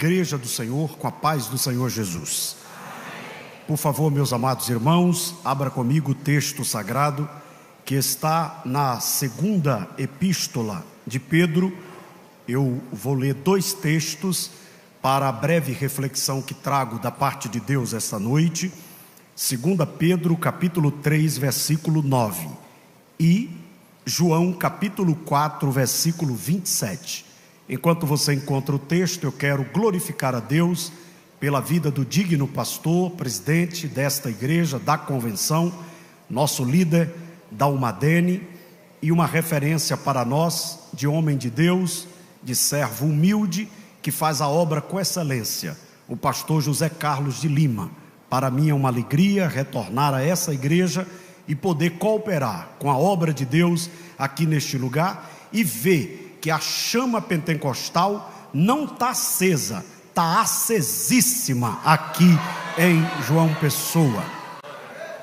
Igreja do Senhor, com a paz do Senhor Jesus. Por favor, meus amados irmãos, abra comigo o texto sagrado que está na segunda epístola de Pedro. Eu vou ler dois textos para a breve reflexão que trago da parte de Deus esta noite. 2 Pedro, capítulo 3, versículo 9. E João, capítulo 4, versículo 27. Enquanto você encontra o texto, eu quero glorificar a Deus pela vida do digno pastor, presidente desta igreja, da convenção, nosso líder da Umadene, e uma referência para nós de homem de Deus, de servo humilde, que faz a obra com excelência, o pastor José Carlos de Lima. Para mim é uma alegria retornar a essa igreja e poder cooperar com a obra de Deus aqui neste lugar e ver que a chama pentecostal não está acesa, está acesíssima aqui em João Pessoa.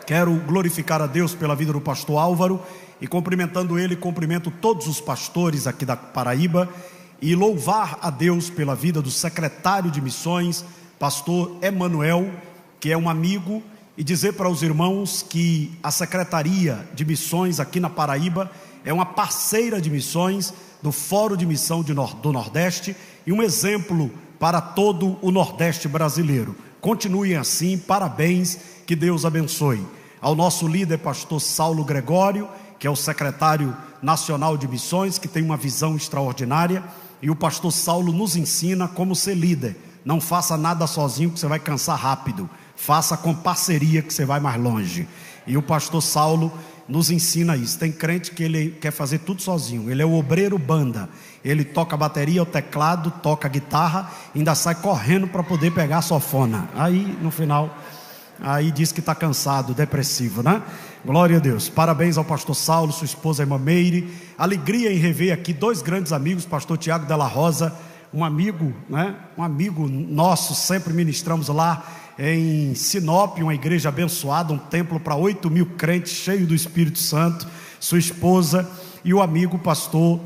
Quero glorificar a Deus pela vida do pastor Álvaro, e cumprimentando ele, cumprimento todos os pastores aqui da Paraíba, e louvar a Deus pela vida do secretário de missões, pastor Emanuel, que é um amigo, e dizer para os irmãos que a Secretaria de Missões aqui na Paraíba é uma parceira de missões do Fórum de Missão do Nordeste e um exemplo para todo o Nordeste brasileiro. Continuem assim, parabéns, que Deus abençoe. Ao nosso líder, pastor Saulo Gregório, que é o secretário nacional de missões, que tem uma visão extraordinária, e o pastor Saulo nos ensina como ser líder. Não faça nada sozinho que você vai cansar rápido, faça com parceria que você vai mais longe. E o pastor Saulo nos ensina isso. Tem crente que ele quer fazer tudo sozinho, ele é o obreiro banda, ele toca a bateria, o teclado, toca a guitarra, ainda sai correndo para poder pegar a sanfona. Aí no final, aí diz que está cansado, depressivo, né? Glória a Deus. Parabéns ao pastor Saulo, sua esposa irmã Meire. Alegria em rever aqui dois grandes amigos, pastor Tiago Della Rosa, um amigo, né? Um amigo nosso, sempre ministramos lá em Sinop, uma igreja abençoada, um templo para 8.000 crentes, cheio do Espírito Santo, sua esposa e o amigo pastor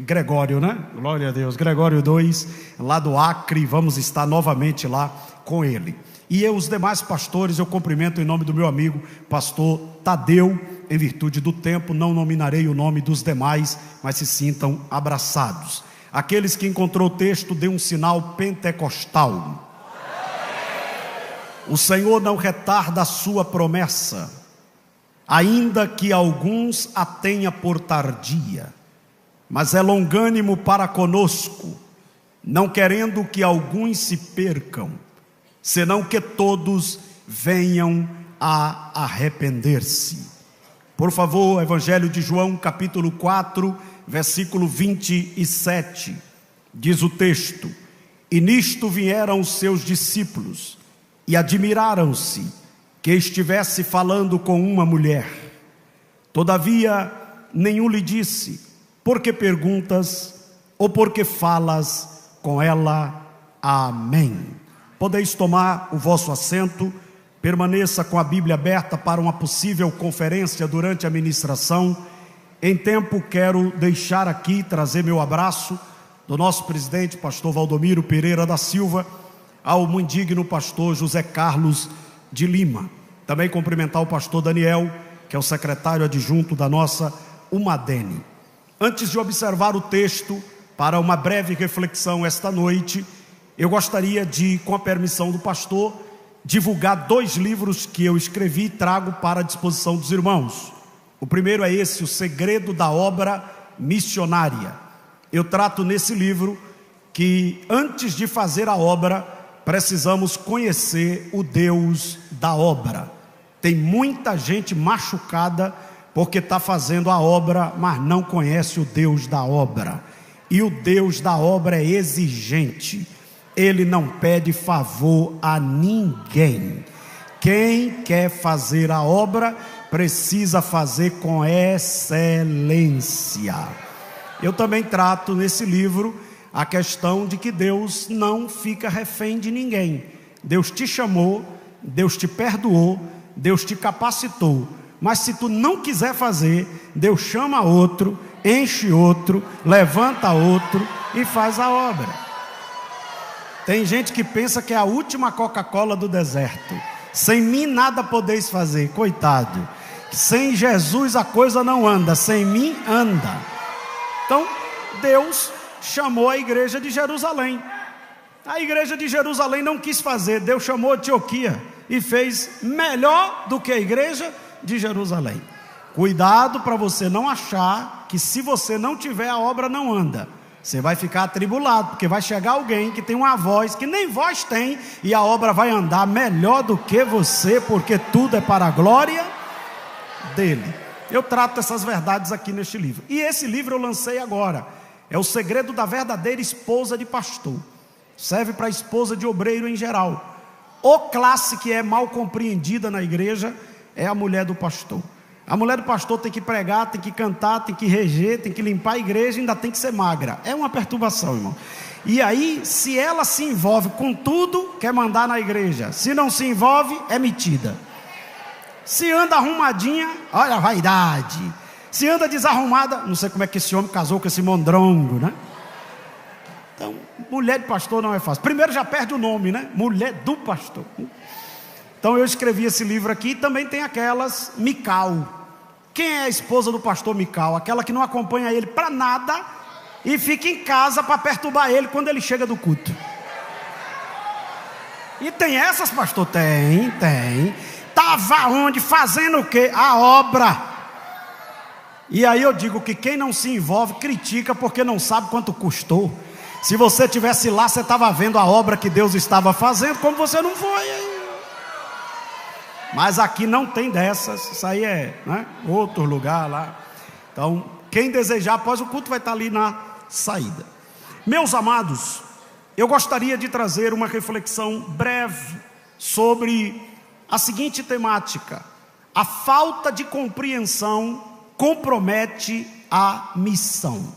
Gregório, né? Glória a Deus, Gregório 2, lá do Acre. Vamos estar novamente lá com ele. E os demais pastores eu cumprimento em nome do meu amigo pastor Tadeu. Em virtude do tempo não nominarei o nome dos demais, mas se sintam abraçados. Aqueles que encontrou o texto, dê um sinal pentecostal. O Senhor não retarda a sua promessa, ainda que alguns a tenha por tardia, mas é longânimo para conosco, não querendo que alguns se percam, senão que todos venham a arrepender-se. Por favor, Evangelho de João, capítulo 4, versículo 27, diz o texto: e nisto vieram os seus discípulos, e admiraram-se que estivesse falando com uma mulher. Todavia, nenhum lhe disse: por que perguntas, ou por que falas com ela? Amém. Podeis tomar o vosso assento, permaneça com a Bíblia aberta para uma possível conferência durante a ministração. Em tempo, quero deixar aqui, trazer meu abraço do nosso presidente, pastor Valdomiro Pereira da Silva, ao muito digno pastor José Carlos de Lima. Também cumprimentar o pastor Daniel, que é o secretário adjunto da nossa Umadene. Antes de observar o texto para uma breve reflexão esta noite, eu gostaria de, com a permissão do pastor, divulgar dois livros que eu escrevi e trago para a disposição dos irmãos. O primeiro é esse, O Segredo da Obra Missionária. Eu trato nesse livro que antes de fazer a obra, precisamos conhecer o Deus da obra. Tem muita gente machucada porque está fazendo a obra, mas não conhece o Deus da obra. E o Deus da obra é exigente. Ele não pede favor a ninguém. Quem quer fazer a obra precisa fazer com excelência. Eu também trato nesse livro a questão de que Deus não fica refém de ninguém. Deus te chamou, Deus te perdoou, Deus te capacitou, mas se tu não quiser fazer, Deus chama outro, enche outro, levanta outro e faz a obra. Tem gente que pensa que é a última Coca-Cola do deserto. Sem mim nada podeis fazer, coitado. Sem Jesus a coisa não anda, sem mim anda. Então, Deus chamou a igreja de Jerusalém. A igreja de Jerusalém não quis fazer, Deus chamou Antioquia e fez melhor do que a igreja de Jerusalém. Cuidado para você não achar que se você não tiver, a obra não anda. Você vai ficar atribulado, porque vai chegar alguém que tem uma voz que nem voz tem, e a obra vai andar melhor do que você, porque tudo é para a glória dele. Eu trato essas verdades aqui neste livro. E esse livro eu lancei agora. É o segredo da verdadeira esposa de pastor. Serve para a esposa de obreiro em geral. O classe que é mal compreendida na igreja é a mulher do pastor. A mulher do pastor tem que pregar, tem que cantar, tem que reger, tem que limpar a igreja e ainda tem que ser magra. É uma perturbação, irmão. E aí, se ela se envolve com tudo, quer mandar na igreja. Se não se envolve, é metida. Se anda arrumadinha, olha a vaidade. Se anda desarrumada, não sei como é que esse homem casou com esse mondrongo, né? Então, mulher de pastor não é fácil. Primeiro já perde o nome, né? Mulher do pastor. Então eu escrevi esse livro aqui. Também tem aquelas Mical. Quem é a esposa do pastor Mical? Aquela que não acompanha ele para nada e fica em casa para perturbar ele quando ele chega do culto. E tem essas, pastor? Tem. Estava onde? Fazendo o quê? A obra. E aí eu digo que quem não se envolve critica porque não sabe quanto custou. Se você estivesse lá, você estava vendo a obra que Deus estava fazendo, como você não foi. Mas aqui não tem dessas. Isso aí é, né, outro lugar lá. Então, quem desejar após o culto vai estar ali na saída. Meus amados, eu gostaria de trazer uma reflexão breve sobre a seguinte temática: a falta de compreensão compromete a missão.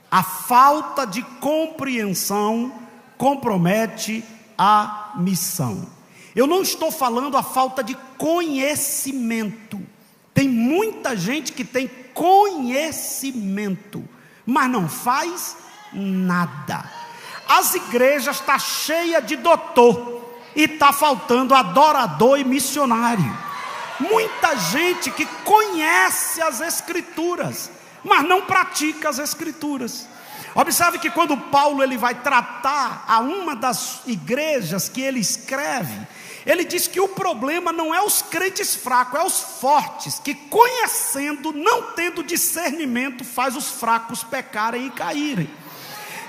A falta de compreensão compromete a missão. Eu não estou falando a falta de conhecimento. Tem muita gente que tem conhecimento, mas não faz nada. As igrejas estão cheias de doutor e está faltando adorador e missionário. Muita gente que conhece as escrituras, mas não pratica as escrituras. Observe que quando Paulo ele vai tratar a uma das igrejas que ele escreve, ele diz que o problema não é os crentes fracos, é os fortes, que conhecendo, não tendo discernimento, faz os fracos pecarem e caírem.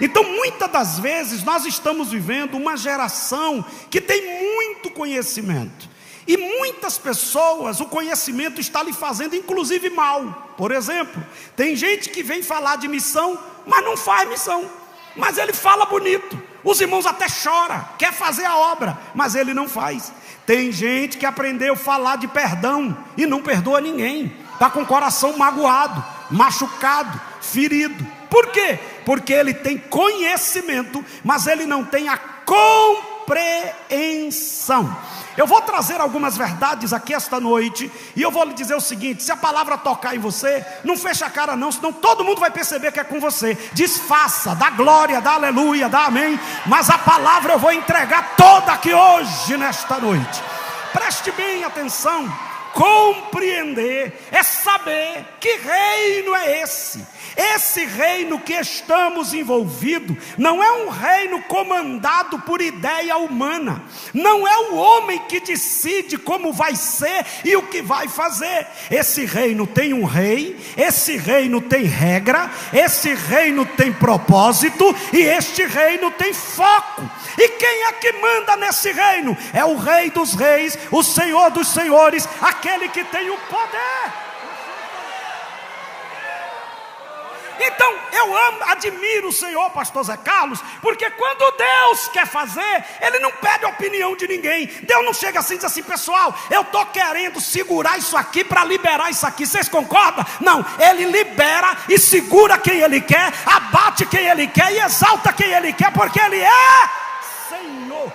Então muitas das vezes nós estamos vivendo uma geração que tem muito conhecimento. E muitas pessoas, o conhecimento está lhe fazendo inclusive mal. Por exemplo, tem gente que vem falar de missão, mas não faz missão. Mas ele fala bonito. Os irmãos até choram, quer fazer a obra, mas ele não faz. Tem gente que aprendeu a falar de perdão e não perdoa ninguém. Está com o coração magoado, machucado, ferido. Por quê? Porque ele tem conhecimento, mas ele não tem a compreensão. Eu vou trazer algumas verdades aqui esta noite, e eu vou lhe dizer o seguinte: se a palavra tocar em você, não fecha a cara não, senão todo mundo vai perceber que é com você. Disfarça, dá glória, dá aleluia, dá amém, mas a palavra eu vou entregar toda aqui hoje, nesta noite. Preste bem atenção. Compreender é saber que reino é esse. Esse reino que estamos envolvidos não é um reino comandado por ideia humana. Não é o homem que decide como vai ser e o que vai fazer. Esse reino tem um rei, esse reino tem regra, esse reino tem propósito e este reino tem foco. E quem é que manda nesse reino? É o Rei dos Reis, o Senhor dos Senhores, aquele que tem o poder. Então eu admiro o Senhor, pastor Zé Carlos, porque quando Deus quer fazer, Ele não pede a opinião de ninguém. Deus não chega assim e diz assim: pessoal, eu estou querendo segurar isso aqui para liberar isso aqui, vocês concordam? Não, Ele libera e segura quem Ele quer, abate quem Ele quer e exalta quem Ele quer, porque Ele é Senhor.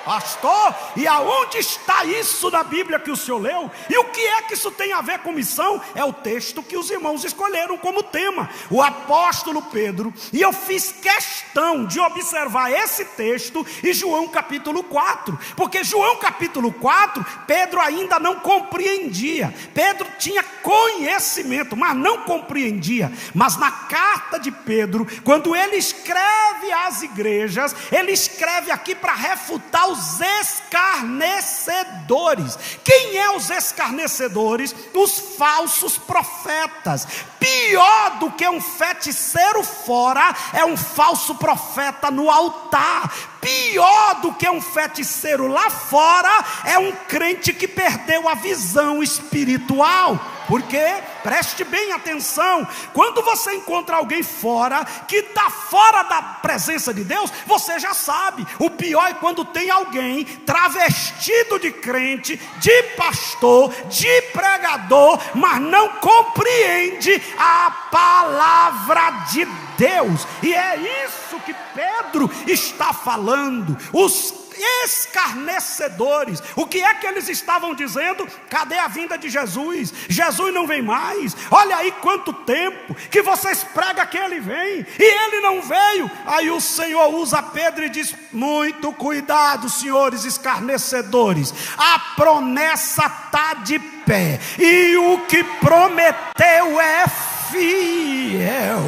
Pastor, e aonde está isso na Bíblia que o senhor leu? E o que é que isso tem a ver com missão? É o texto que os irmãos escolheram como tema, o apóstolo Pedro. E eu fiz questão de observar esse texto e João capítulo 4, porque João capítulo 4, Pedro ainda não compreendia. Pedro tinha conhecimento, mas não compreendia. Mas na carta de Pedro, quando ele escreve às igrejas, ele escreve aqui para refutar os escarnecedores. Quem é os escarnecedores? Os falsos profetas. Pior do que um feiticeiro fora é um falso profeta no altar. Pior do que um feiticeiro lá fora é um crente que perdeu a visão espiritual. Porque, preste bem atenção, quando você encontra alguém fora, que está fora da presença de Deus, você já sabe. O pior é quando tem alguém travestido de crente, de pastor, de pregador, mas não compreende a palavra de Deus. E é isso que Pedro está falando. Os escarnecedores, o que é que eles estavam dizendo? Cadê a vinda de Jesus? Jesus não vem mais. Olha aí quanto tempo que vocês pregam que ele vem e ele não veio. Aí o Senhor usa Pedro e diz: muito cuidado, senhores escarnecedores, a promessa está de pé e o que prometeu é fiel.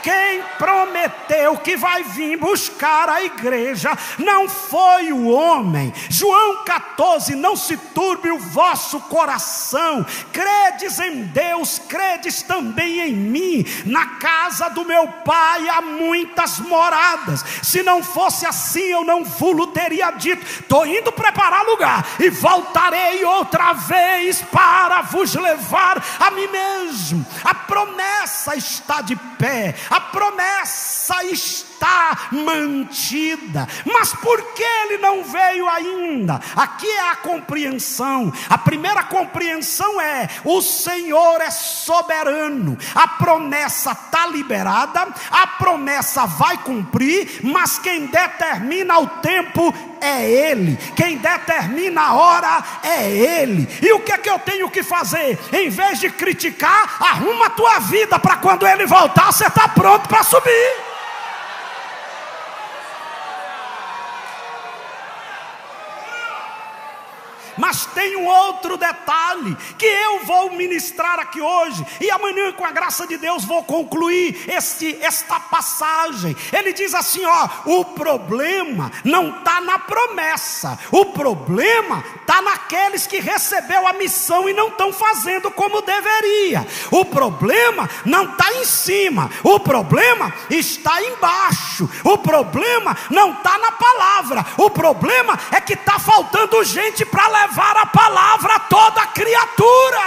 Quem prometeu que vai vir buscar a igreja não foi o homem. João 14, não se turbe o vosso coração, credes em Deus, credes também em mim. Na casa do meu pai há muitas moradas, se não fosse assim eu não vos teria dito, estou indo preparar lugar e voltarei outra vez para vos levar a mim mesmo. A promessa está de pé, a promessa está mantida. Mas por que ele não veio ainda? Aqui é a compreensão. A primeira compreensão é: o Senhor é soberano. A promessa está liberada, a promessa vai cumprir, mas quem determina o tempo é Ele, quem determina a hora é Ele. E o que é que eu tenho que fazer? Em vez de criticar, arruma a tua vida para quando Ele voltar você está pronto para subir. Mas tem um outro detalhe que eu vou ministrar aqui hoje, e amanhã, com a graça de Deus, vou concluir esta passagem. Ele diz assim: ó, o problema não está na promessa, o problema está naqueles que recebeu a missão e não estão fazendo como deveria. O problema não está em cima, o problema está embaixo. O problema não está na palavra, o problema é que está faltando gente para levar a palavra a toda criatura.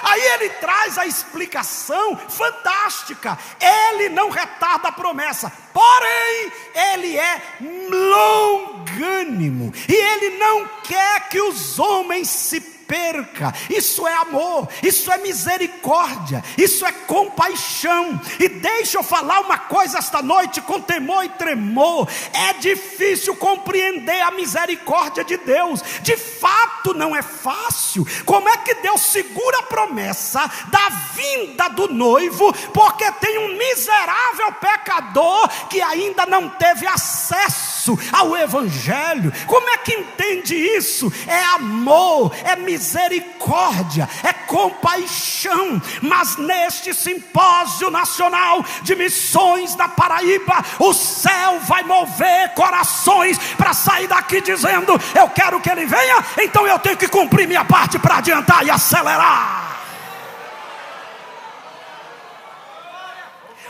Aí ele traz a explicação fantástica. Ele não retarda a promessa, porém ele é longânimo e ele não quer que os homens se perca. Isso é amor, isso é misericórdia, isso é compaixão. E deixa eu falar uma coisa esta noite com temor e tremor: é difícil compreender a misericórdia de Deus. De fato não é fácil. Como é que Deus segura a promessa da vinda do noivo porque tem um miserável pecador que ainda não teve acesso ao evangelho? Como é que entende isso? É amor, é misericórdia, é compaixão. Mas neste simpósio nacional de missões da Paraíba, o céu vai mover corações para sair daqui dizendo: eu quero que ele venha, então eu tenho que cumprir minha parte para adiantar e acelerar.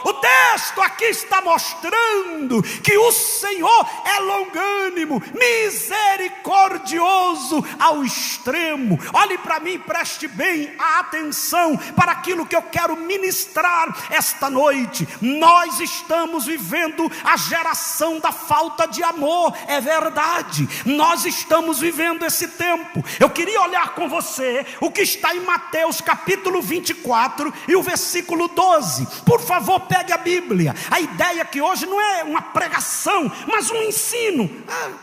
O texto aqui está mostrando que o Senhor é longânimo, misericordioso ao extremo. Olhe para mim, preste bem a atenção para aquilo que eu quero ministrar esta noite. Nós estamos vivendo a geração da falta de amor, é verdade. Nós estamos vivendo esse tempo. Eu queria olhar com você o que está em Mateus capítulo 24 e o versículo 12. Por favor, pegue a Bíblia Bíblia. A ideia que hoje não é uma pregação, mas um ensino.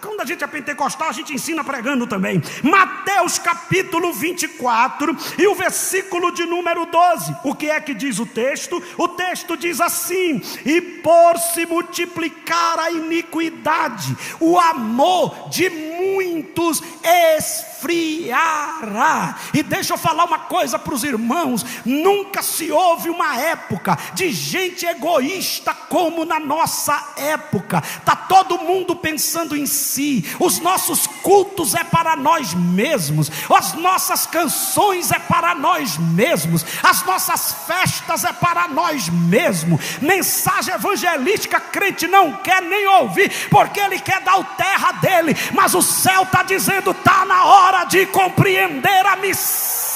Quando a gente é pentecostal, a gente ensina pregando também. Mateus capítulo 24 e o versículo de número 12. O que é que diz o texto? O texto diz assim: e por se multiplicar a iniquidade, o amor de muitos esfriará. E deixa eu falar uma coisa para os irmãos: nunca se houve uma época de gente egoísta como na nossa época. Está todo mundo pensando em si. Os nossos cultos é para nós mesmos, as nossas canções é para nós mesmos, as nossas festas é para nós mesmos. Mensagem evangelística crente não quer nem ouvir, porque ele quer dar o terra dele. Mas o céu está dizendo: está na hora de compreender a missão.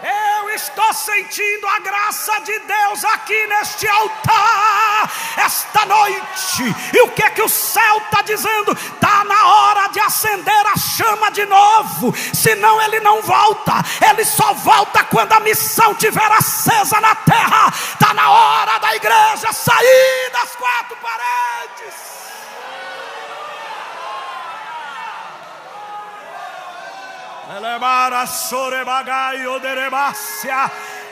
Eu estou sentindo a graça de Deus aqui neste altar esta noite. E o que é que o céu está dizendo? Está na hora de acender a chama de novo, senão ele não volta. Ele só volta quando a missão estiver acesa na terra. Está na hora da igreja sair das quatro paredes.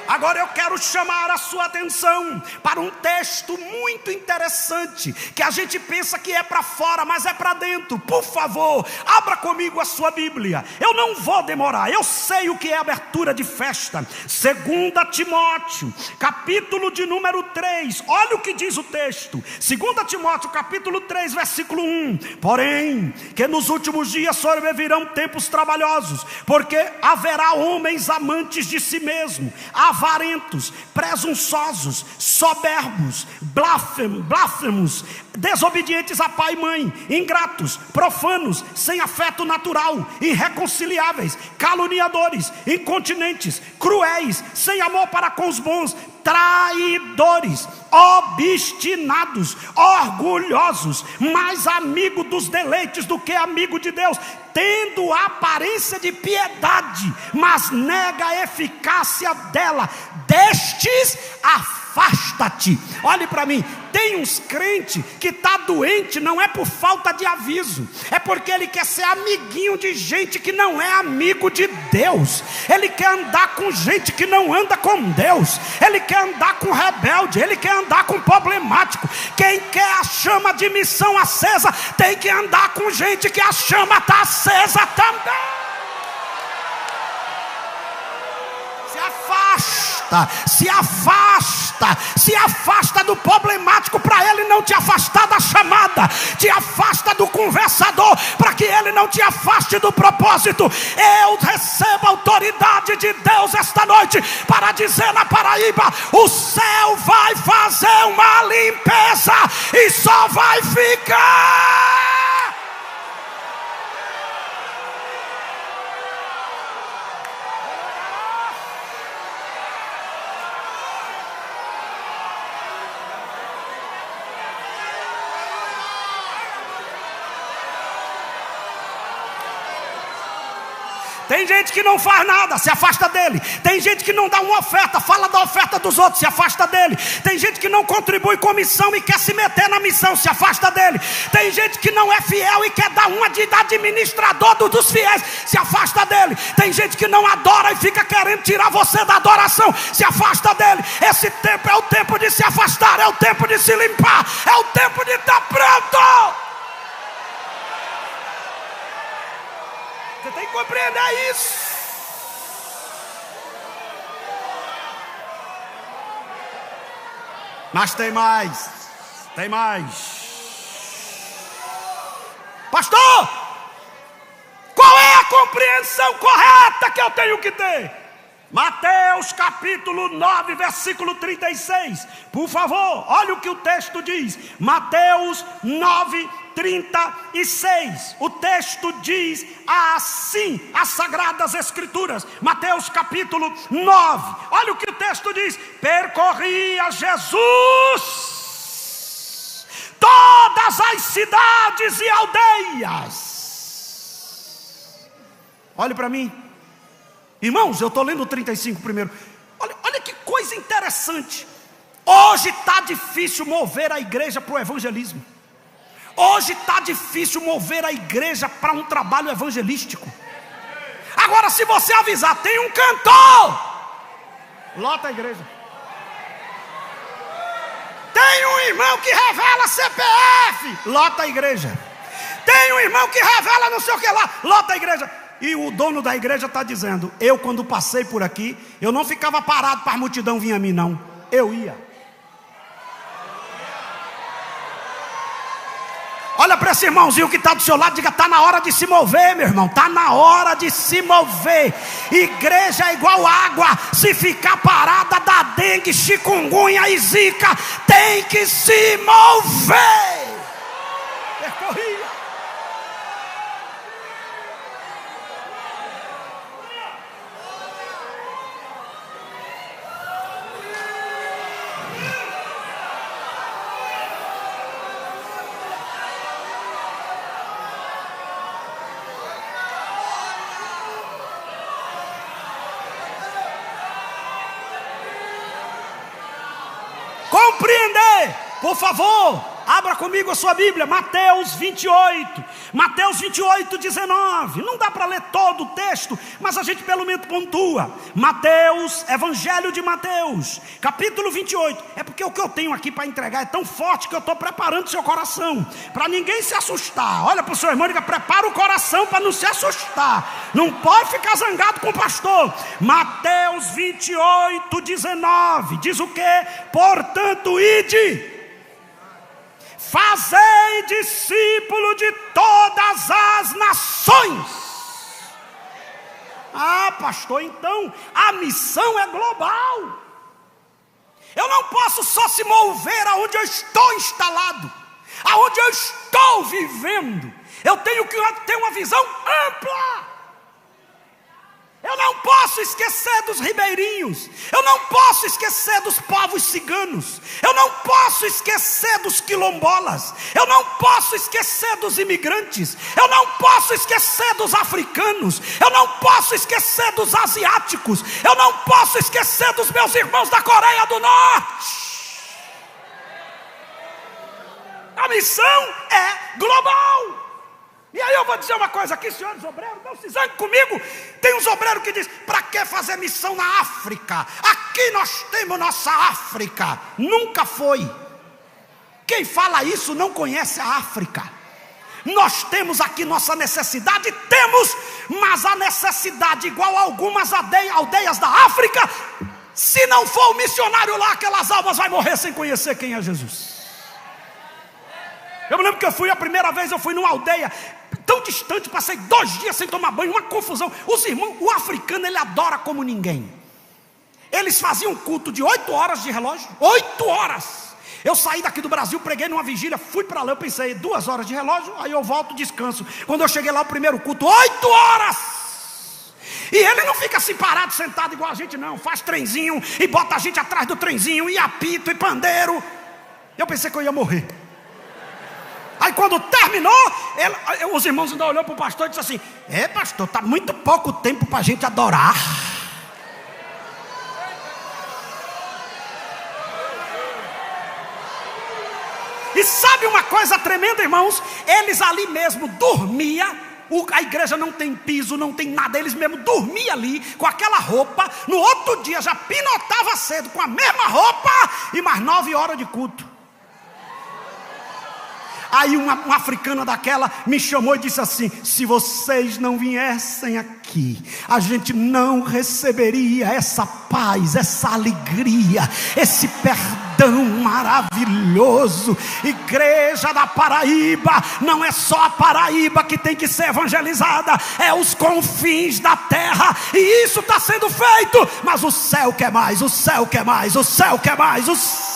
Agora eu quero chamar a sua atenção para um texto muito interessante, que a gente pensa que é para fora, mas é para dentro. Por favor, abra comigo a sua Bíblia. Eu não vou demorar, eu sei o que é abertura de festa. 2 Timóteo, capítulo de número 3. Olha o que diz o texto. 2 Timóteo, capítulo 3, versículo 1. Porém, que nos últimos dias sobrevirão tempos trabalhosos, porque haverá homens amantes de si mesmo, avarentos, presunçosos, soberbos, blasfemos, desobedientes a pai e mãe, ingratos, profanos, sem afeto natural, irreconciliáveis, caluniadores, incontinentes, cruéis, sem amor para com os bons, traidores, obstinados, orgulhosos, mais amigo dos deleites do que amigo de Deus, tendo a aparência de piedade, mas nega a eficácia dela. Destes afasta-te. Olhe para mim, tem uns crentes que está doente, não é por falta de aviso, é porque ele quer ser amiguinho de gente que não é amigo de Deus. Ele quer andar com gente que não anda com Deus, ele quer andar com rebelde, ele quer andar com problemático. Quem quer a chama de missão acesa tem que andar com gente que a chama está acesa também. Se afasta do problemático para ele não te afastar da chamada. Te afasta do conversador para que ele não te afaste do propósito. Eu recebo a autoridade de Deus esta noite para dizer na Paraíba: o céu vai fazer uma limpeza e só vai ficar. Tem gente que não faz nada, se afasta dele. Tem gente que não dá uma oferta, fala da oferta dos outros, se afasta dele. Tem gente que não contribui com missão e quer se meter na missão, se afasta dele. Tem gente que não é fiel e quer dar uma de administrador dos fiéis, se afasta dele. Tem gente que não adora e fica querendo tirar você da adoração, se afasta dele. Esse tempo é o tempo de se afastar, é o tempo de se limpar, é o tempo de estar pronto. Você tem que compreender isso. Mas tem mais. Pastor, qual é a compreensão correta que eu tenho que ter? Mateus capítulo 9, versículo 36. Por favor, olha o que o texto diz. Mateus 9, 36. O texto diz assim, as Sagradas Escrituras. Mateus capítulo 9. Olha o que o texto diz. Percorria Jesus todas as cidades e aldeias. Olhe para mim. Irmãos, eu estou lendo o 35 primeiro. Olha que coisa interessante. Hoje está difícil mover a igreja para o evangelismo. Hoje está difícil mover a igreja para um trabalho evangelístico. Agora, se você avisar, tem um cantor, lota a igreja. Tem um irmão que revela CPF, lota a igreja. Tem um irmão que revela não sei o que lá, lota a igreja. E o dono da igreja está dizendo: eu quando passei por aqui, eu não ficava parado para a multidão vir a mim não, eu ia. Olha para esse irmãozinho que está do seu lado, diga: está na hora de se mover, meu irmão, está na hora de se mover. Igreja é igual água, se ficar parada dá dengue, chikungunya e zika. Tem que se mover. Percorria. Compreender, por favor, abra comigo a sua Bíblia, Mateus 28, Mateus 28, 19, não dá para ler todo o texto, mas a gente pelo menos pontua. Mateus, Evangelho de Mateus, capítulo 28, é porque o que eu tenho aqui para entregar é tão forte que eu estou preparando seu coração, para ninguém se assustar. Olha para o seu irmão e diga: prepara o coração para não se assustar, não pode ficar zangado com o pastor. Mateus 28, 19, diz o que? Portanto, ide, fazei discípulo de todas as nações. Ah, pastor, então a missão é global. Eu não posso só se mover aonde eu estou instalado, aonde eu estou vivendo. Eu tenho que ter uma visão ampla. Eu não posso esquecer dos ribeirinhos, eu não posso esquecer dos povos ciganos, eu não posso esquecer dos quilombolas, eu não posso esquecer dos imigrantes, eu não posso esquecer dos africanos, eu não posso esquecer dos asiáticos, eu não posso esquecer dos meus irmãos da Coreia do Norte. A missão é global. E aí eu vou dizer uma coisa aqui, senhores obreiros, não se zanguem comigo. Tem uns obreiros que dizem: para que fazer missão na África? Aqui nós temos nossa África. Nunca foi. Quem fala isso não conhece a África. Nós temos aqui nossa necessidade, temos, mas a necessidade igual a algumas aldeias da África, se não for o missionário lá, aquelas almas vai morrer sem conhecer quem é Jesus. Eu me lembro que a primeira vez eu fui numa aldeia tão distante, passei 2 dias sem tomar banho, uma confusão. Os irmãos, o africano, ele adora como ninguém. Eles faziam um culto de 8 horas de relógio, 8 horas. Eu saí daqui do Brasil, preguei numa vigília, fui para lá, eu pensei 2 horas de relógio, aí eu volto, descanso. Quando eu cheguei lá, o primeiro culto, 8 horas. E ele não fica assim parado, sentado igual a gente não, faz trenzinho e bota a gente atrás do trenzinho, e apito e pandeiro. Eu pensei que eu ia morrer. Aí quando terminou, os irmãos ainda olhou para o pastor e disse assim: pastor, está muito pouco tempo para a gente adorar. E sabe uma coisa tremenda, irmãos? Eles ali mesmo dormiam. A igreja não tem piso, não tem nada. Eles mesmo dormiam ali com aquela roupa. No outro dia já pinotava cedo com a mesma roupa e mais 9 horas de culto. Aí uma africana daquela me chamou e disse assim: se vocês não viessem aqui, a gente não receberia essa paz, essa alegria, esse perdão maravilhoso. Igreja da Paraíba, não é só a Paraíba que tem que ser evangelizada, é os confins da terra, e isso está sendo feito, mas o céu quer mais, o céu quer mais, o céu quer mais, o céu.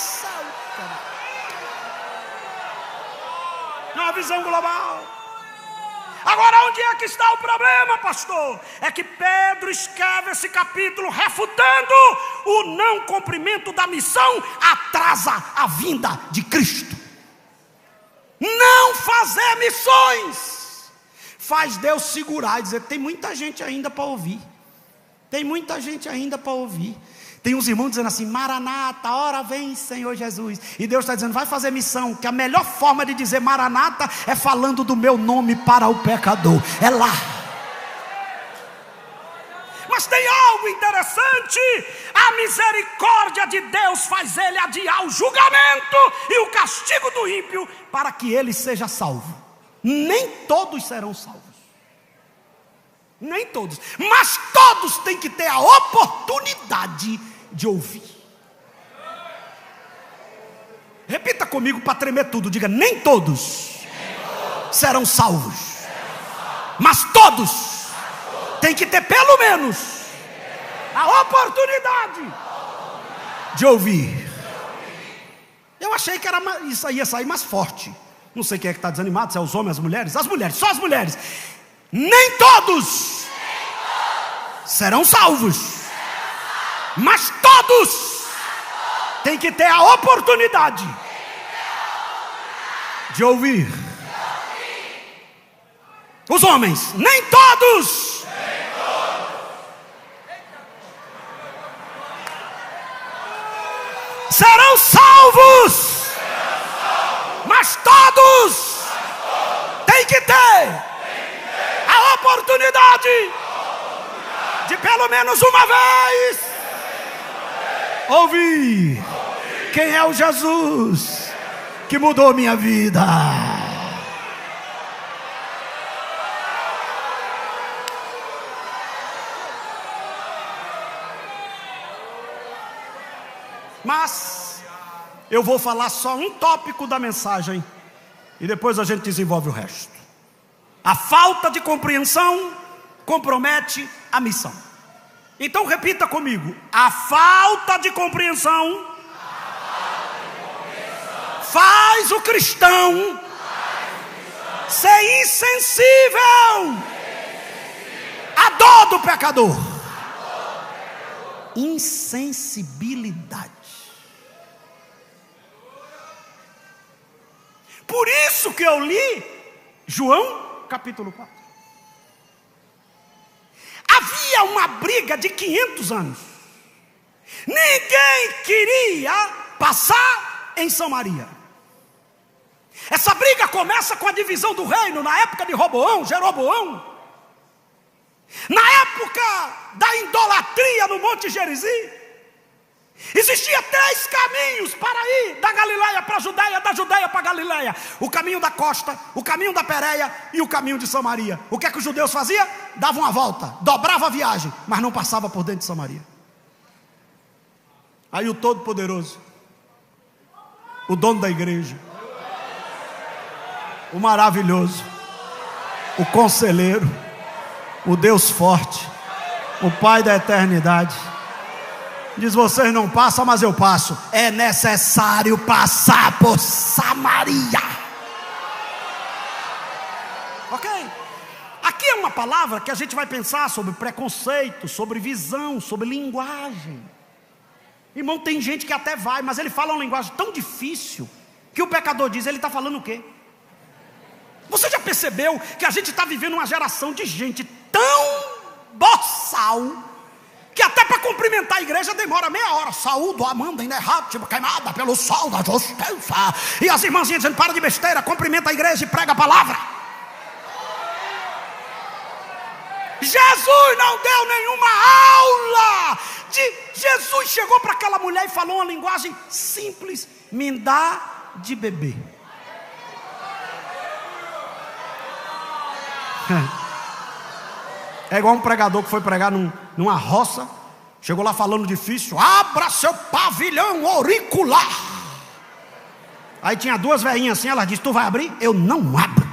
Uma visão global. Agora, onde é que está o problema, pastor? É que Pedro escreve esse capítulo refutando o não cumprimento da missão, atrasa a vinda de Cristo. Não fazer missões faz Deus segurar e dizer: tem muita gente ainda para ouvir. Tem muita gente ainda para ouvir. Tem uns irmãos dizendo assim: Maranata, ora vem Senhor Jesus. E Deus está dizendo: vai fazer missão. Que a melhor forma de dizer Maranata é falando do meu nome para o pecador. É lá. Mas tem algo interessante: a misericórdia de Deus faz ele adiar o julgamento e o castigo do ímpio, para que ele seja salvo. Nem todos serão salvos, nem todos, mas todos têm que ter a oportunidade de ouvir. Repita comigo para tremer tudo, diga: nem todos serão salvos, mas todos têm que ter pelo menos a oportunidade de ouvir. Eu achei que isso ia sair mais forte. Não sei quem é que está desanimado, se é os homens, as mulheres. As mulheres, só as mulheres. Nem todos serão salvos, mas todos têm que ter a oportunidade de ouvir. Os homens, nem todos serão salvos, mas todos têm que ter a oportunidade de pelo menos uma vez ouvir quem é o Jesus que mudou minha vida. Mas eu vou falar só um tópico da mensagem e depois a gente desenvolve o resto. A falta de compreensão compromete a missão. Então repita comigo: a falta de compreensão faz o cristão ser insensível à dor do pecador. Insensibilidade. Por isso que eu li João capítulo 4. Havia uma briga de 500 anos. Ninguém queria passar em Samaria. Essa briga começa com a divisão do reino na época de Jeroboão. Na época da idolatria no Monte Gerizim. Existia 3 caminhos para ir da Galileia para a Judeia, da Judeia para a Galileia: o caminho da costa, o caminho da Pérea e o caminho de Samaria. O que é que os judeus faziam? Davam uma volta, dobrava a viagem, mas não passava por dentro de Samaria. Aí o Todo-Poderoso, o dono da igreja, o maravilhoso, o conselheiro, o Deus forte, o Pai da eternidade, diz: vocês não passam, mas eu passo. É necessário passar por Samaria. Ok? Aqui é uma palavra que a gente vai pensar sobre preconceito, sobre visão, sobre linguagem. Irmão, tem gente que até vai, mas ele fala uma linguagem tão difícil que o pecador diz: ele está falando o quê? Você já percebeu que a gente está vivendo uma geração de gente tão boçal que até para cumprimentar a igreja demora meia hora? Saúdo, Amanda, inerrátil, queimada pelo sol da justiça. E as irmãzinhas dizendo: para de besteira, cumprimenta a igreja e prega a palavra. Jesus não deu nenhuma aula. Jesus chegou para aquela mulher e falou uma linguagem simples: me dá de beber. É igual um pregador que foi pregar numa roça. Chegou lá falando difícil: abra seu pavilhão auricular. Aí tinha 2 velhinhas assim. Ela disse: tu vai abrir? Eu não abro.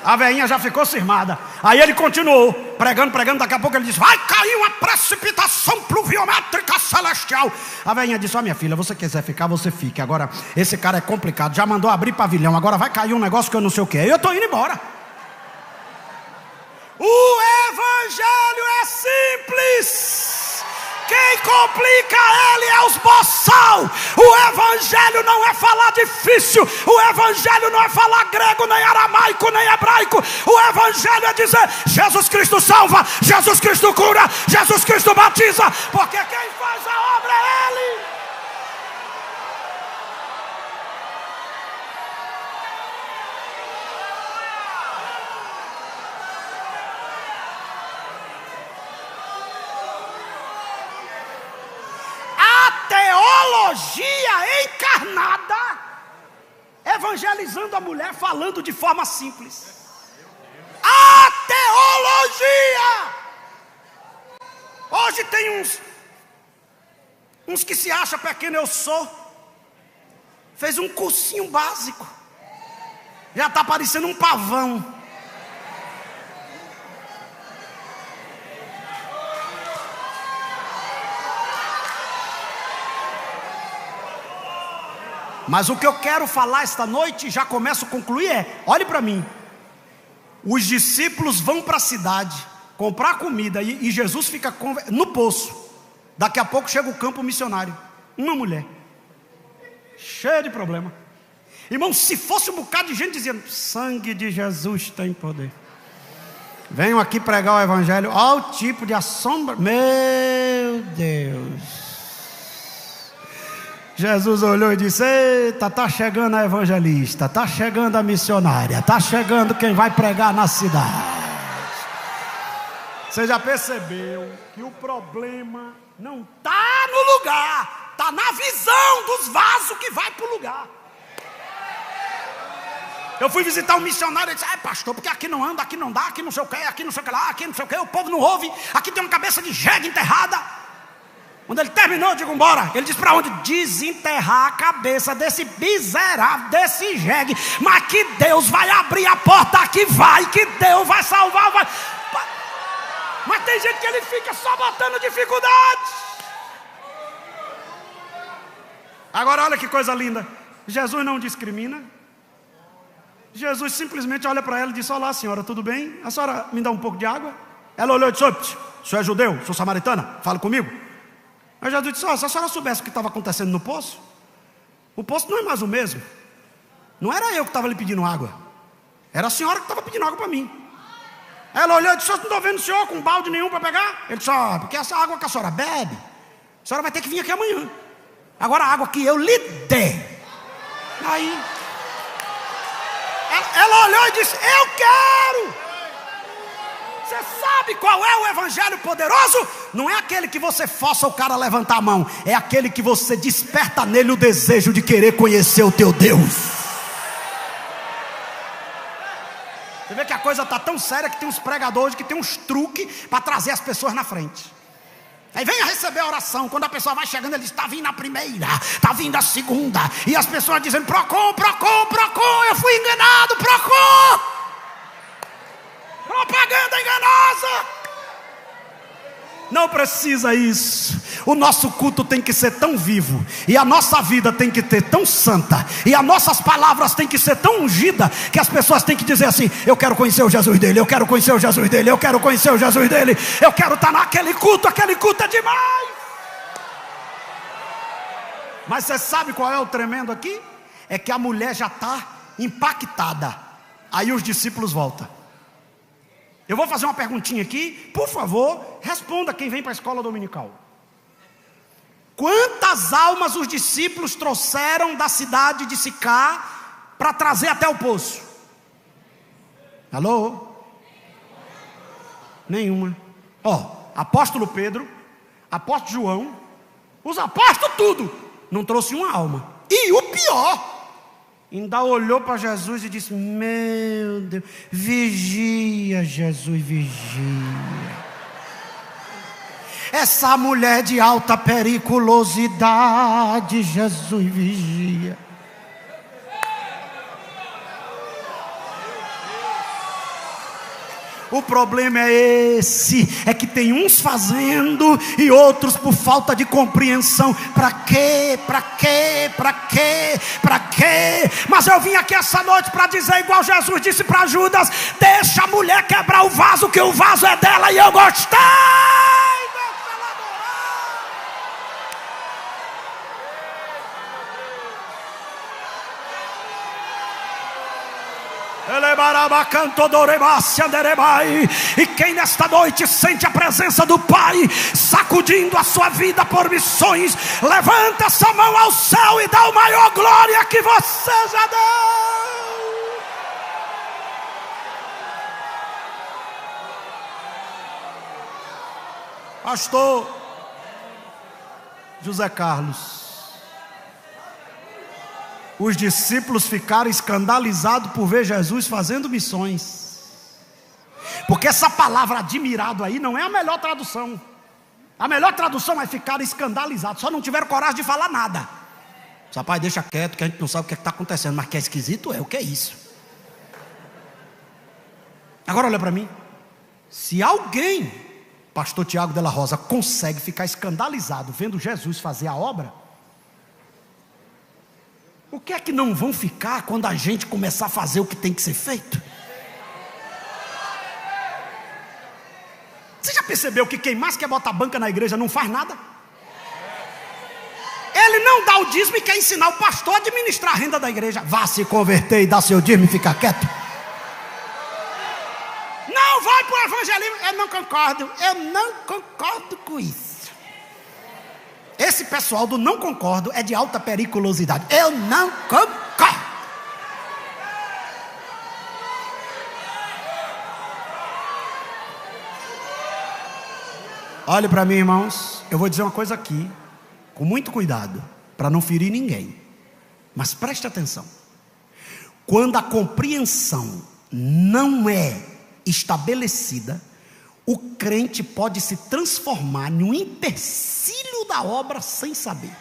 A velhinha já ficou cismada. Aí ele continuou pregando. Daqui a pouco ele disse: vai cair uma precipitação pluviométrica celestial. A velhinha disse: ó, minha filha, você quiser ficar, você fique. Agora, esse cara é complicado, já mandou abrir pavilhão, agora vai cair um negócio que eu não sei o que. Eu estou indo embora. O evangelho é simples. Quem complica ele é os boçal. O evangelho não é falar difícil. O evangelho não é falar grego, nem aramaico, nem hebraico. O evangelho é dizer: Jesus Cristo salva, Jesus Cristo cura, Jesus Cristo batiza, porque quem faz a obra é Ele. Teologia encarnada, evangelizando a mulher, falando de forma simples. A teologia. Hoje tem uns que se acham pequeno, eu sou. Fez um cursinho básico, já está parecendo um pavão. Mas o que eu quero falar esta noite, já começo a concluir, olhe para mim. Os discípulos vão para a cidade comprar comida e Jesus fica no poço. Daqui a pouco chega o campo missionário, uma mulher cheia de problema. Irmão, se fosse um bocado de gente dizendo: sangue de Jesus tem poder, venham aqui pregar o evangelho, olha o tipo de assombro. Meu Deus. Jesus olhou e disse: eita, está chegando a evangelista, está chegando a missionária, está chegando quem vai pregar na cidade. Você já percebeu que o problema não está no lugar, está na visão dos vasos que vai para o lugar. Eu fui visitar um missionário e disse: pastor, porque aqui não anda, aqui não dá, aqui não sei o que, aqui não sei o que lá, aqui não sei o que, o povo não ouve, aqui tem uma cabeça de jegue enterrada. Quando ele terminou, eu digo: embora. Ele disse: para onde? Desenterrar a cabeça desse miserável, desse jegue. Mas que Deus vai abrir a porta, que vai, que Deus vai salvar, vai. Mas tem gente que ele fica só botando dificuldade. Agora olha que coisa linda. Jesus não discrimina. Jesus simplesmente olha para ela e diz: olá senhora, tudo bem? A senhora me dá um pouco de água? Ela olhou e disse: o senhor é judeu? Sou samaritana? Fala comigo. Aí Jesus disse: se a senhora soubesse o que estava acontecendo no poço, o poço não é mais o mesmo. Não era eu que estava lhe pedindo água, era a senhora que estava pedindo água para mim. Aí ela olhou e disse: não estou vendo o senhor com balde nenhum para pegar. Ele disse: porque essa água que a senhora bebe, a senhora vai ter que vir aqui amanhã. Agora a água que eu lhe dei. Aí ela olhou e disse: eu quero. Você sabe qual é o evangelho poderoso? Não é aquele que você força o cara a levantar a mão, é aquele que você desperta nele o desejo de querer conhecer o teu Deus. Você vê que a coisa está tão séria que tem uns pregadores que tem uns truques para trazer as pessoas na frente. Aí venha receber a oração. Quando a pessoa vai chegando, ele diz: está vindo a primeira, está vindo a segunda. E as pessoas dizendo: Procon, Procon, Procon, eu fui enganado, Procon. Propaganda enganosa. Não precisa isso. O nosso culto tem que ser tão vivo, e a nossa vida tem que ter tão santa, e as nossas palavras tem que ser tão ungida, que as pessoas têm que dizer assim: eu quero conhecer o Jesus dele, eu quero conhecer o Jesus dele, eu quero conhecer o Jesus dele, eu quero estar naquele culto, aquele culto é demais. Mas você sabe qual é o tremendo aqui? É que a mulher já está impactada. Aí os discípulos voltam. Eu vou fazer uma perguntinha aqui, por favor, responda quem vem para a escola dominical. Quantas almas os discípulos trouxeram da cidade de Sicá para trazer até o poço? Alô? Nenhuma. Apóstolo Pedro, apóstolo João, os apóstolos tudo, não trouxe uma alma. E o pior, ainda olhou para Jesus e disse: meu Deus, vigia Jesus, vigia. Essa mulher de alta periculosidade, Jesus, vigia. O problema é esse, é que tem uns fazendo e outros por falta de compreensão. Para quê? Para quê? Para quê? Para quê? Mas eu vim aqui essa noite para dizer, igual Jesus disse para Judas: deixa a mulher quebrar o vaso, que o vaso é dela, e eu gostei. Deixa ela adorar. E quem nesta noite sente a presença do Pai sacudindo a sua vida por missões, levanta essa mão ao céu e dá o maior glória que você já deu. Pastor José Carlos, os discípulos ficaram escandalizados por ver Jesus fazendo missões, porque essa palavra admirado aí não é a melhor tradução. A melhor tradução é ficar escandalizado, só não tiveram coragem de falar nada. Rapaz, deixa quieto que a gente não sabe o que está acontecendo, mas que é esquisito o que é isso? Agora olha para mim, se alguém, pastor Tiago Della Rosa, consegue ficar escandalizado vendo Jesus fazer a obra, o que é que não vão ficar quando a gente começar a fazer o que tem que ser feito? Você já percebeu que quem mais quer botar banca na igreja não faz nada? Ele não dá o dízimo e quer ensinar o pastor a administrar a renda da igreja. Vá se converter e dar seu dízimo e ficar quieto. Não vai para o evangelismo. Eu não concordo com isso. Esse pessoal do não concordo é de alta periculosidade. Eu não concordo. Olhe para mim, irmãos, eu vou dizer uma coisa aqui, com muito cuidado, para não ferir ninguém, mas preste atenção. Quando a compreensão não é estabelecida, o crente pode se transformar num empecilho da obra sem saber.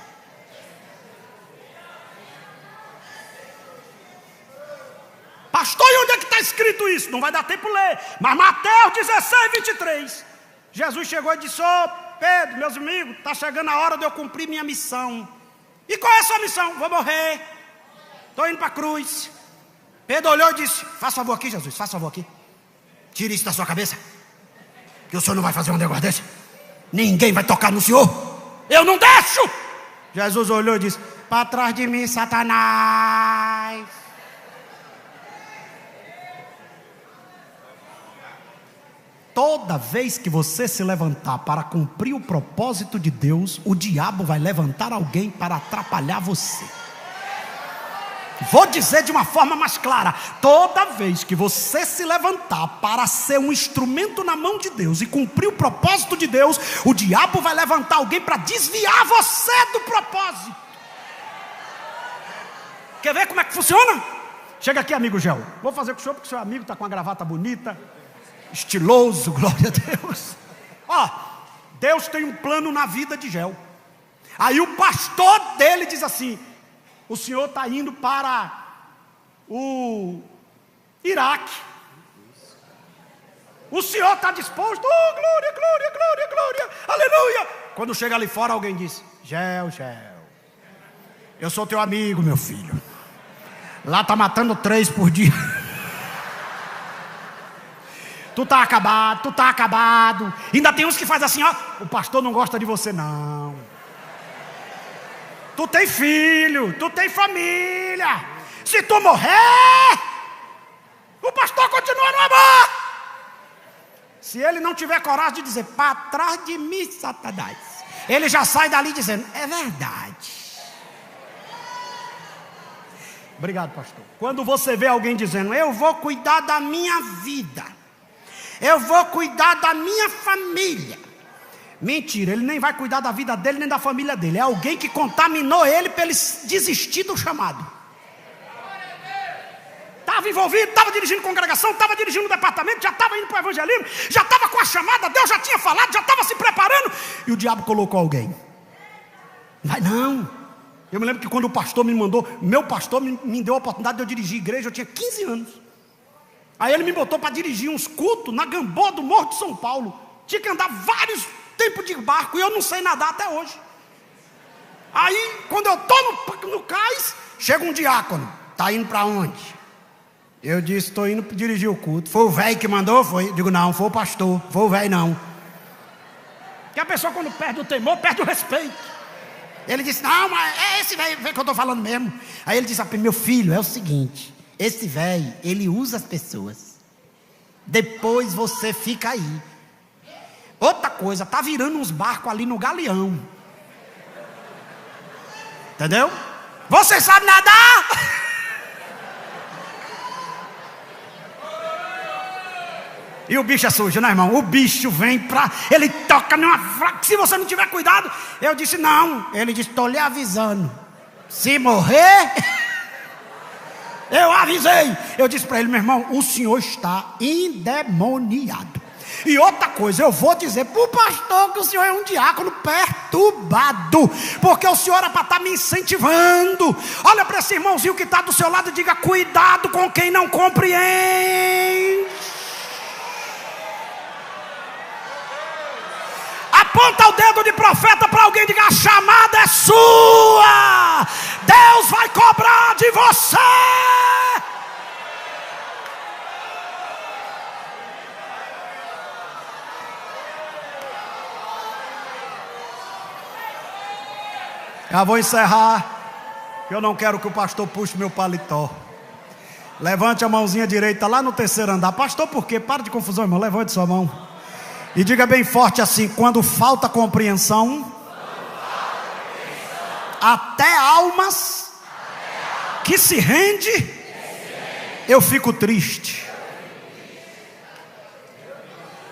Pastor, e onde é que está escrito isso? Não vai dar tempo de ler, mas Mateus 16, 23, Jesus chegou e disse: ô Pedro, meus amigos, está chegando a hora de eu cumprir minha missão. E qual é a sua missão? Vou morrer, estou indo para a cruz. Pedro olhou e disse: faz favor aqui, Jesus, faz favor aqui, tire isso da sua cabeça, que o senhor não vai fazer um negócio desse. Ninguém vai tocar no senhor, eu não deixo. Jesus olhou e disse: para trás de mim, Satanás. Toda vez que você se levantar para cumprir o propósito de Deus, o diabo vai levantar alguém para atrapalhar você. Vou dizer de uma forma mais clara: toda vez que você se levantar para ser um instrumento na mão de Deus e cumprir o propósito de Deus, o diabo vai levantar alguém para desviar você do propósito. Quer ver como é que funciona? Chega aqui, amigo Gel, vou fazer com o senhor porque o seu amigo está com uma gravata bonita, estiloso, glória a Deus. Ó, Deus tem um plano na vida de Gel. Aí o pastor dele diz assim: o senhor está indo para o Iraque, o senhor está disposto? Oh, glória, glória, glória, glória, aleluia. Quando chega ali fora, alguém diz: Gel, eu sou teu amigo, meu filho. Lá está matando 3 por dia. Tu tá acabado. Ainda tem uns que fazem assim, ó: o pastor não gosta de você, não. Tu tem filho, tu tem família. Se tu morrer, o pastor continua no amor. Se ele não tiver coragem de dizer: para trás de mim, Satanás, ele já sai dali dizendo: é verdade. Obrigado, pastor. Quando você vê alguém dizendo: eu vou cuidar da minha vida, eu vou cuidar da minha família. Mentira, ele nem vai cuidar da vida dele nem da família dele. É alguém que contaminou ele para ele desistir do chamado. Estava envolvido, estava dirigindo congregação, estava dirigindo departamento, já estava indo para o evangelismo, já estava com a chamada, Deus já tinha falado, já estava se preparando, e o diabo colocou alguém. Vai não. Eu me lembro que quando o pastor me mandou, meu pastor me deu a oportunidade de eu dirigir igreja, eu tinha 15 anos. Aí ele me botou para dirigir uns cultos na Gamboa do Morro de São Paulo. Tinha que andar vários tempos de barco e eu não sei nadar até hoje. Aí quando eu estou no cais, chega um diácono: está indo para onde? Eu disse: estou indo dirigir o culto. Foi o velho que mandou? Foi? Eu digo: não, foi o pastor. Foi o velho não. Porque a pessoa, quando perde o temor, perde o respeito. Ele disse: não, mas é esse velho que eu estou falando mesmo. Aí ele disse: meu filho, é o seguinte, Esse velho, ele usa as pessoas. Depois você fica aí. Outra coisa, tá virando uns barcos ali no Galeão. Entendeu? Você sabe nadar? E o bicho é sujo, né, irmão? O bicho vem pra... Ele toca numa fraca. Se você não tiver cuidado... Eu disse, não. Ele disse, estou lhe avisando. Se morrer... Eu avisei. Eu disse para ele, meu irmão, o senhor está endemoniado. E outra coisa, eu vou dizer para o pastor que o senhor é um diácono perturbado, porque o senhor era para estar me incentivando. Olha para esse irmãozinho que está do seu lado e diga, cuidado com quem não compreende. Aponta o dedo de profeta para alguém e diga, a chamada é sua. Deus vai cobrar de você. Já vou encerrar, eu não quero que o pastor puxe meu paletó. Levante a mãozinha direita lá no terceiro andar. Pastor, por quê? Para de confusão, irmão, levante sua mão. E diga bem forte assim, quando falta compreensão, até almas que se rende, eu fico triste.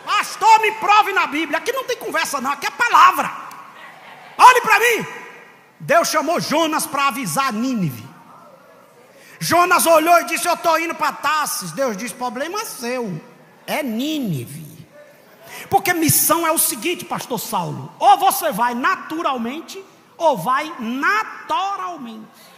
Pastor, me prove na Bíblia. Aqui não tem conversa não, aqui é palavra. Olhe para mim. Deus chamou Jonas para avisar Nínive. Jonas olhou e disse, eu estou indo para Tarsis. Deus disse, problema seu, é Nínive. Porque missão é o seguinte, pastor Saulo, ou você vai naturalmente, ou vai naturalmente.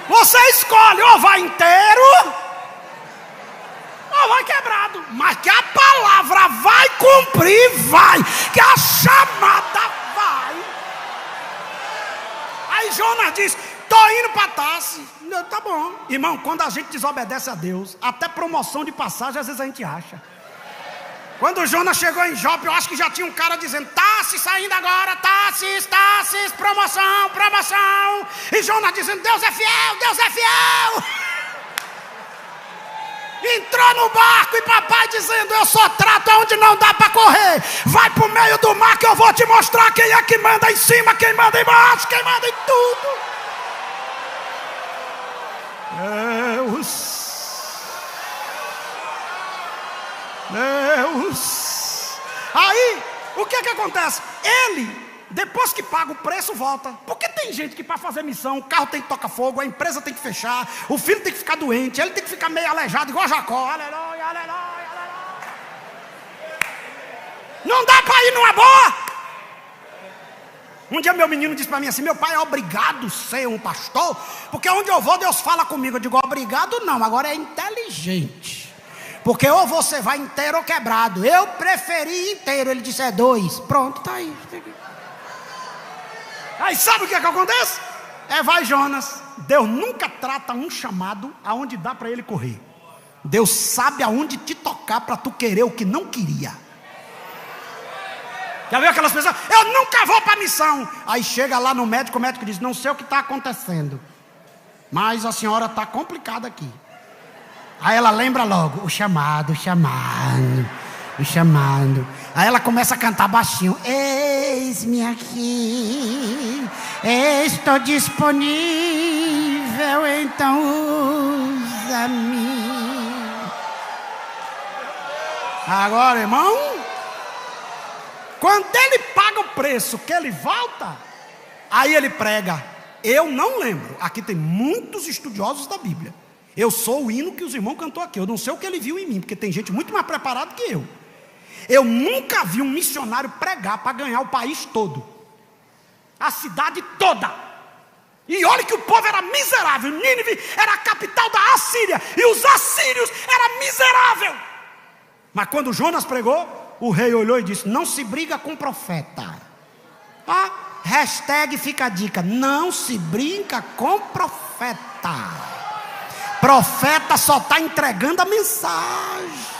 Você escolhe, ou vai inteiro, ou vai quebrado. Mas que a palavra vai cumprir, vai. Que a chamada vai. Aí Jonas disse, estou indo para Tarsis. Tá bom. Irmão, quando a gente desobedece a Deus, até promoção de passagem às vezes a gente acha. Quando Jonas chegou em Jope, eu acho que já tinha um cara dizendo, Tarsis saindo agora, Tarsis, Tarsis, promoção, promoção. E Jonas dizendo, Deus é fiel, Deus é fiel. Entrou no barco e papai dizendo, eu só trato onde não dá para correr. Vai para o meio do mar que eu vou te mostrar quem é que manda em cima, quem manda embaixo, quem manda em tudo. Deus. Aí, o que acontece? Ele, depois que paga o preço, volta. Porque tem gente que para fazer missão, o carro tem que tocar fogo, a empresa tem que fechar, o filho tem que ficar doente, ele tem que ficar meio aleijado, igual Jacó. Aleluia, aleluia, aleluia. Não dá para ir numa boa. Um dia meu menino disse para mim assim, meu pai é obrigado a ser um pastor, porque onde eu vou Deus fala comigo. Eu digo, obrigado não, agora é inteligente. Porque ou você vai inteiro ou quebrado. Eu preferi inteiro. Ele disse, é 2. Pronto, tá aí. Aí sabe o que acontece? Vai Jonas. Deus nunca trata um chamado aonde dá para ele correr. Deus sabe aonde te tocar para tu querer o que não queria. Já viu aquelas pessoas? Eu nunca vou para a missão. Aí chega lá no médico, o médico diz, não sei o que está acontecendo, mas a senhora está complicada aqui. Aí ela lembra logo, o chamado. Aí ela começa a cantar baixinho. Eis-me aqui, estou disponível, então usa-me. Agora, irmão, quando ele paga o preço que ele volta, aí ele prega. Eu não lembro, aqui tem muitos estudiosos da Bíblia. Eu sou o hino que os irmãos cantou aqui. Eu não sei o que ele viu em mim, porque tem gente muito mais preparada que eu. Eu nunca vi um missionário pregar para ganhar o país todo, a cidade toda. E olha que o povo era miserável. Nínive era a capital da Assíria, e os assírios eram miseráveis. Mas quando Jonas pregou, o rei olhou e disse, não se briga com profeta. Hashtag fica a dica, não se brinca com profeta. Profeta só está entregando a mensagem.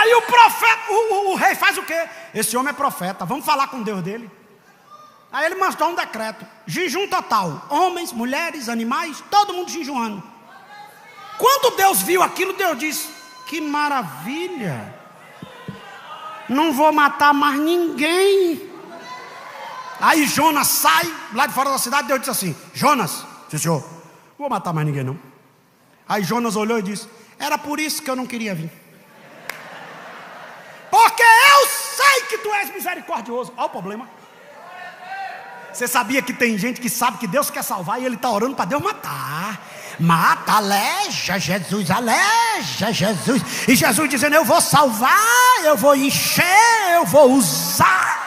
Aí o profeta, o rei faz o quê? Esse homem é profeta, vamos falar com Deus dele. Aí ele mandou um decreto: jejum total, homens, mulheres, animais, todo mundo jejuando. Quando Deus viu aquilo, Deus disse: que maravilha, não vou matar mais ninguém. Aí Jonas sai lá de fora da cidade. Deus disse assim: Jonas, sim senhor, não vou matar mais ninguém não. Aí Jonas olhou e disse: era por isso que eu não queria vir, porque eu sei que tu és misericordioso. Olha o problema. Você sabia que tem gente que sabe que Deus quer salvar e ele está orando para Deus matar? Mata, aleja Jesus, aleja Jesus. E Jesus dizendo: eu vou salvar, eu vou encher, eu vou usar.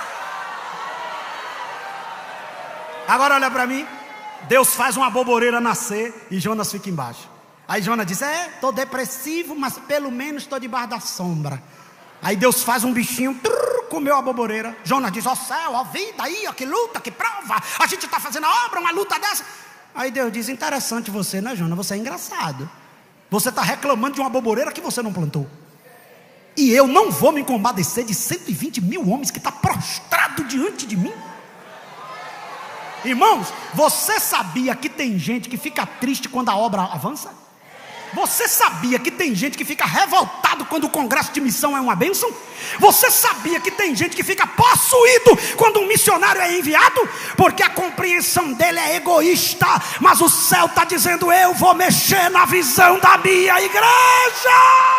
Agora olha para mim. Deus faz uma boboreira nascer e Jonas fica embaixo. Aí Jonas diz: estou depressivo, mas pelo menos estou debaixo da sombra. Aí Deus faz um bichinho, comeu a boboreira. Jonas diz: ó céu, ó vida, aí, ó que luta, que prova. A gente está fazendo a obra, uma luta dessa. Aí Deus diz: interessante você, né, Jonas? Você é engraçado. Você está reclamando de uma boboreira que você não plantou. E eu não vou me compadecer de 120 mil homens que estão prostrados diante de mim. Irmãos, você sabia que tem gente que fica triste quando a obra avança? Você sabia que tem gente que fica revoltado quando o congresso de missão é uma bênção? Você sabia que tem gente que fica possuído quando um missionário é enviado? Porque a compreensão dele é egoísta. Mas o céu está dizendo: eu vou mexer na visão da minha igreja.